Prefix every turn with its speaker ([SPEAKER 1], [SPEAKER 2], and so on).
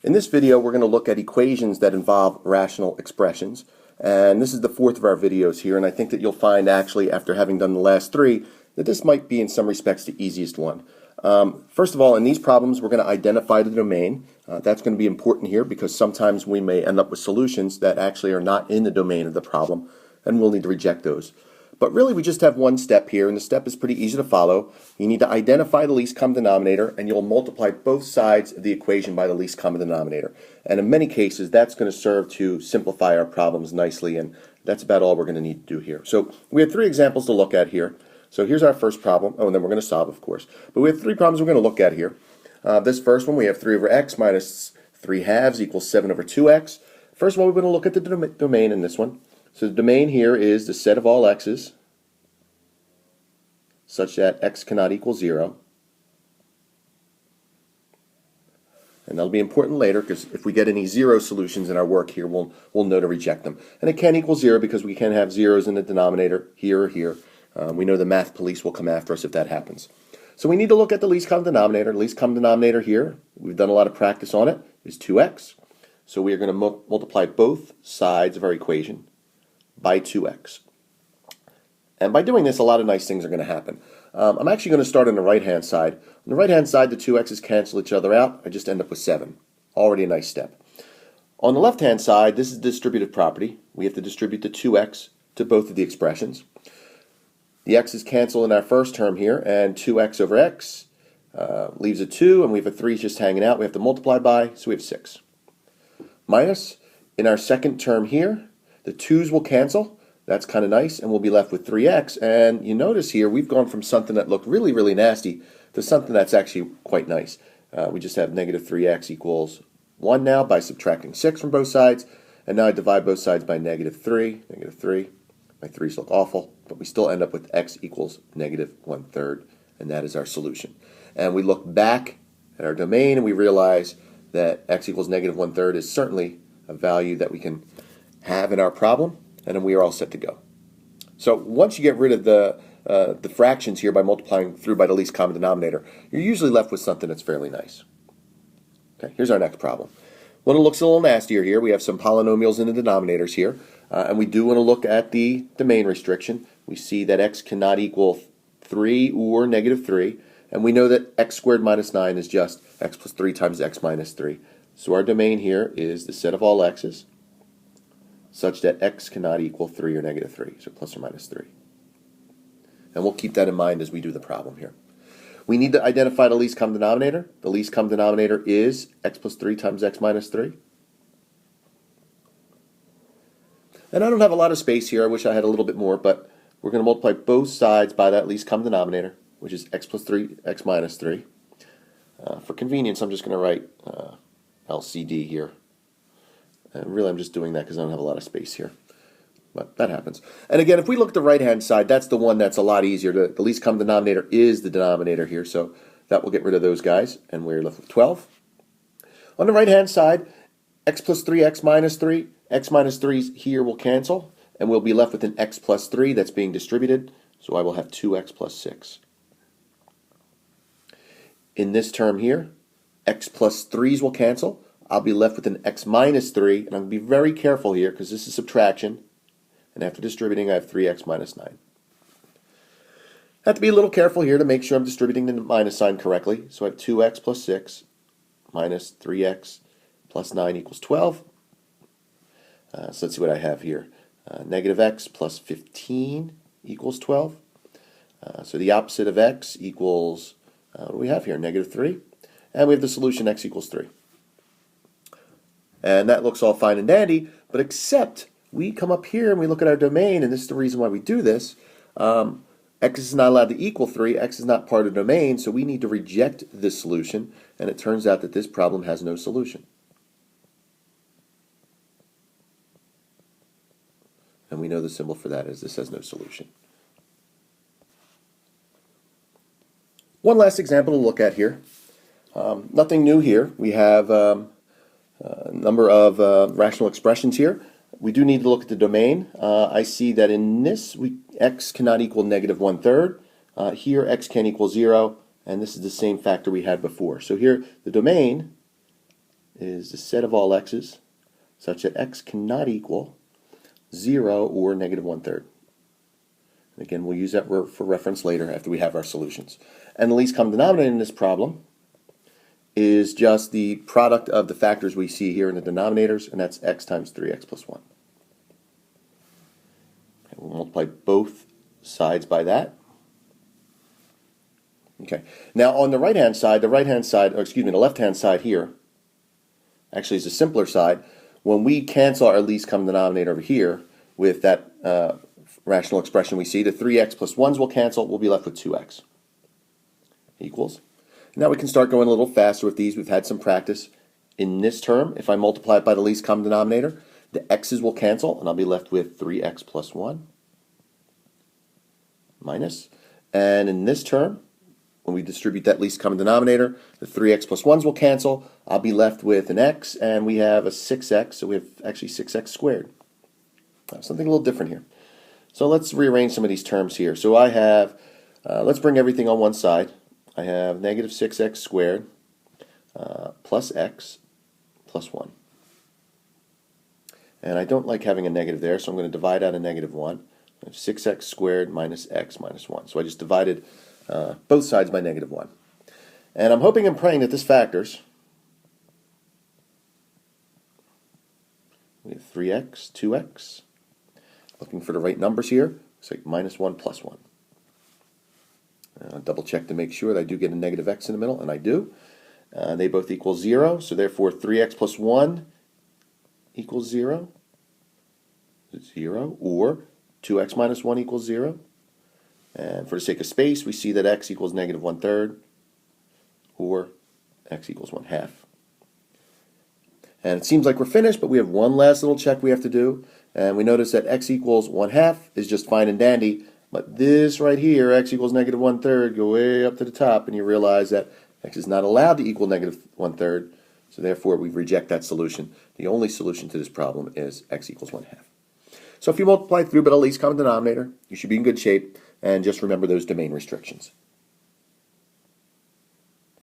[SPEAKER 1] In this video, we're going to look at equations that involve rational expressions. And this is the fourth of our videos here, and I think that you'll find actually, after having done the last three, that this might be in some respects the easiest one. First of all, in these problems, we're going to identify the domain. That's going to be important here because sometimes we may end up with solutions that actually are not in the domain of the problem, and we'll need to reject those. But really, we just have one step here, and the step is pretty easy to follow. You need to identify the least common denominator, and you'll multiply both sides of the equation by the least common denominator. And in many cases, that's going to serve to simplify our problems nicely, and that's about all we're going to need to do here. So we have three examples to look at here. So here's our first problem. Oh, and then we're going to solve, of course. But we have three problems we're going to look at here. This first one, we have 3 over x minus 3 halves equals 7 over 2x. First of all, we're going to look at the domain in this one. So the domain here is the set of all x's such that x cannot equal 0. And that'll be important later because if we get any 0 solutions in our work here, we'll know to reject them. And it can equal 0 because we can have zeros in the denominator here or here. We know the math police will come after us if that happens. So we need to look at the least common denominator. The least common denominator here, we've done a lot of practice on it, is 2x. So we are going to multiply both sides of our equation by 2x. And by doing this, a lot of nice things are going to happen. I'm actually going to start on the right-hand side. On the right-hand side, the 2x's cancel each other out. I just end up with 7. Already a nice step. On the left-hand side, this is the distributive property. We have to distribute the 2x to both of the expressions. The x's cancel in our first term here, and 2x over x leaves a 2, and we have a 3 just hanging out. We have to multiply by, so we have 6. Minus, in our second term here, the 2's will cancel. That's kind of nice, and we'll be left with 3x. And you notice here, we've gone from something that looked really, really nasty to something that's actually quite nice. We just have negative 3x equals 1 now by subtracting 6 from both sides. And now I divide both sides by negative 3. Negative 3. My 3's look awful, but we still end up with x equals negative 1/3, and that is our solution. And we look back at our domain, and we realize that x equals negative 1/3 is certainly a value that we can have in our problem, and then we are all set to go. So once you get rid of the fractions here by multiplying through by the least common denominator, you're usually left with something that's fairly nice. Okay, here's our next problem. One that looks a little nastier here. We have some polynomials in the denominators here, and we do want to look at the domain restriction. We see that x cannot equal 3 or negative 3, and we know that x squared minus 9 is just x plus 3 times x minus 3. So our domain here is the set of all x's such that x cannot equal 3 or negative 3, so plus or minus 3. And we'll keep that in mind as we do the problem here. We need to identify the least common denominator. The least common denominator is x plus 3 times x minus 3. And I don't have a lot of space here. I wish I had a little bit more, but we're going to multiply both sides by that least common denominator, which is x plus 3, x minus 3. For convenience, I'm just going to write LCD here. And really, I'm just doing that because I don't have a lot of space here. But that happens. And again, if we look at the right-hand side, that's the one that's a lot easier. The least common denominator is the denominator here, so that will get rid of those guys, and we're left with 12. On the right-hand side, x plus 3, x minus 3. X minus 3 here will cancel, and we'll be left with an x plus 3 that's being distributed, so I will have 2x plus 6. In this term here, x plus 3's will cancel. I'll be left with an x minus 3, and I'm going to be very careful here because this is subtraction. And after distributing, I have 3x minus 9. I have to be a little careful here to make sure I'm distributing the minus sign correctly. So I have 2x plus 6 minus 3x plus 9 equals 12. So let's see what I have here. Negative x plus 15 equals 12. So the opposite of x equals, what do we have here? Negative 3. And we have the solution x equals 3. And that looks all fine and dandy, but except we come up here and we look at our domain, and this is the reason why we do this. X is not allowed to equal 3. X is not part of the domain, so we need to reject this solution, and it turns out that this problem has no solution. And we know the symbol for that is this has no solution. One last example to look at here. Nothing new here. We have a number of rational expressions here. We do need to look at the domain. I see that in this, x cannot equal negative 1/3. Here, x can equal 0, and this is the same factor we had before. So here, the domain is the set of all x's such that x cannot equal 0 or negative 1/3. Again, we'll use that for reference later after we have our solutions. And the least common denominator in this problem is just the product of the factors we see here in the denominators, and that's x times 3x plus 1. And we'll multiply both sides by that. Okay. Now on the right-hand side, the left-hand side here actually is a simpler side. When we cancel our least common denominator over here with that rational expression we see, the 3x plus 1's will cancel. We'll be left with 2x equals. Now we can start going a little faster with these. We've had some practice. In this term, if I multiply it by the least common denominator, the x's will cancel, and I'll be left with 3x plus 1 minus. And in this term, when we distribute that least common denominator, the 3x plus 1's will cancel. I'll be left with an x, and we have a 6x, so we have actually 6x squared. Something a little different here. So let's rearrange some of these terms here. So I have, let's bring everything on one side. I have negative 6x squared plus x plus 1. And I don't like having a negative there, so I'm going to divide out a negative 1. I have 6x squared minus x minus 1. So I just divided both sides by negative 1. And I'm hoping and praying that this factors. We have 3x, 2x. Looking for the right numbers here. It's like minus 1 plus 1. Double check to make sure that I do get a negative x in the middle, and I do. They both equal 0, so therefore 3x plus 1 equals 0. 0, or 2x minus 1 equals 0. And for the sake of space, we see that x equals negative 1/3, or x equals 1/2. And it seems like we're finished, but we have one last little check we have to do. And we notice that x equals 1/2 is just fine and dandy. But this right here, x equals negative 1/3, go way up to the top, and you realize that x is not allowed to equal negative 1/3. So therefore, we reject that solution. The only solution to this problem is x equals 1/2. So if you multiply through by the least common denominator, you should be in good shape. And just remember those domain restrictions.